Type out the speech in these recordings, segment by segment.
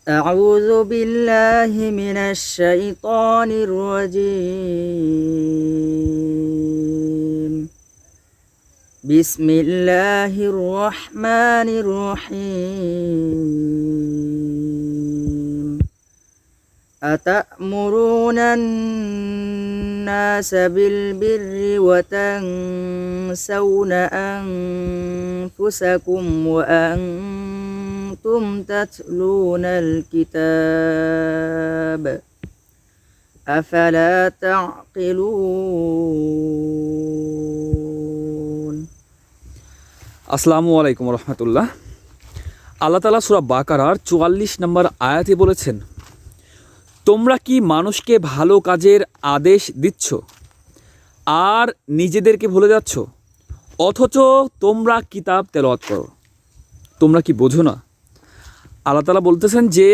أعوذ بالله من الشيطان الرجيم بسم الله الرحمن الرحيم أتأمرون الناس بالبر وتنسون أنفسكم وأنتم تتلون الكتاب أفلا تعقلون আসসালামু আলাইকুম রহমতুল্লাহ। আল্লাহ তাআলা সূরা বাকারার ৪৪ নম্বর আয়াতে বলেছেন, তোমরা কি মানুষকে ভালো কাজের আদেশ দিচ্ছ আর নিজেদেরকে ভুলে যাচ্ছ, অথচ তোমরা কিতাব তেলাওয়াত করো। তোমরা কি বোঝো না? আল্লাহ তাআলা বলতেছেন যে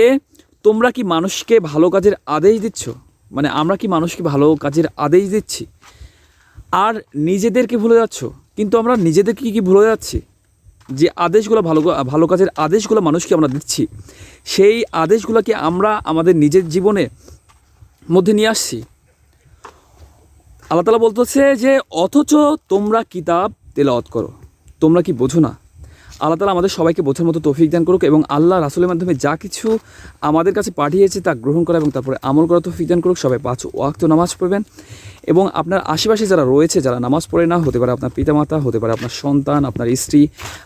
তোমরা কি মানুষকে ভালো কাজের আদেশ দিচ্ছ, মানে আমরা কি মানুষকে ভালো কাজের আদেশ দিচ্ছি আর নিজেদেরকে ভুলে যাচ্ছ। কিন্তু আমরা নিজেদেরকে কি ভুলে যাচ্ছি? যে আদেশগুলো ভালো কাজের আদেশগুলো মানুষকে আমরা দিচ্ছি, সেই আদেশগুলোকে আমরা আমাদের নিজের জীবনে মধ্যে নিয়ে আসছি। আল্লাহ তাআলা বলতেছে যে অথচ তোমরা কিতাব তেলাওয়াত করো। তোমরা কি বোঝো না? আল্লাহ তাআলা আমাদের সবাইকে বোঝার মতো তৌফিক দান করুক এবং আল্লাহ রাসূলের মাধ্যমে যা কিছু আমাদের কাছে পাঠিয়েছে তা গ্রহণ করা এবং তারপরে আমল করা তৌফিক দান করুক। সবাই ৫ ওয়াক্ত নামাজ পড়বেন এবং আপনার আশেপাশে যারা রয়েছে, যারা নামাজ পড়ে না, হতে পারে আপনার পিতামাতা, হতে পারে আপনার সন্তান, আপনার স্ত্রী,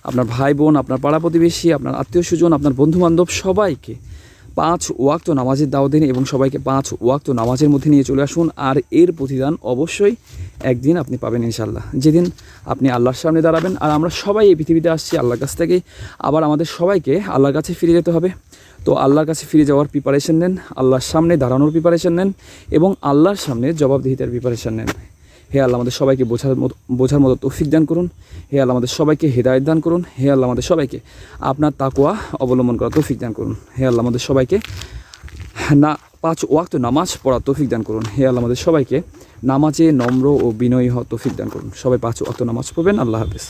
আপনার ভাই বোন, আপনার পাড়া প্রতিবেশী, আপনার আত্মীয় স্বজন, আপনার বন্ধুবান্ধব, সবাইকে ৫ ওয়াক্ত নামাজের দাওয়াত দিন এবং সবাইকে ৫ ওয়াক্ত নামাজের মধ্যে নিয়ে চলে আসুন। আর এর প্রতিদান অবশ্যই একদিন আপনি পাবেন ইনশাআল্লাহ, যেদিন আপনি আল্লাহর সামনে দাঁড়াবেন। আর আমরা সবাই এই পৃথিবীতে আসছি আল্লাহর কাছ থেকেই, আবার আমাদের সবাইকে আল্লাহর কাছে ফিরে যেতে হবে। তো আল্লাহর কাছে ফিরে যাওয়ার প্রিপারেশন নেন, আল্লাহর সামনে দাঁড়ানোর প্রিপারেশন নেন এবং আল্লাহর সামনে জবাবদিহিতার প্রিপারেশন নেন। হে আল্লাহ আমাদের সবাইকে বোঝার মতো তৌফিক দান করুন। হে আল্লাহ আমাদের সবাইকে হেদায়েত দান করুন। হে আল্লাহ আমাদের সবাইকে আপনার তাকওয়া অবলম্বন করার তৌফিক দান করুন। হে আল্লাহ আমাদের সবাইকে ৫ ওয়াক্ত নামাজ পড়ার তৌফিক দান করুন। হে আল্লাহ আমাদের সবাইকে নামাজে নম্র ও বিনয়ী হওয়ার তৌফিক দান করুন। সবাই ৫ ওয়াক্ত নামাজ পড়বেন। আল্লাহ হাফেজ।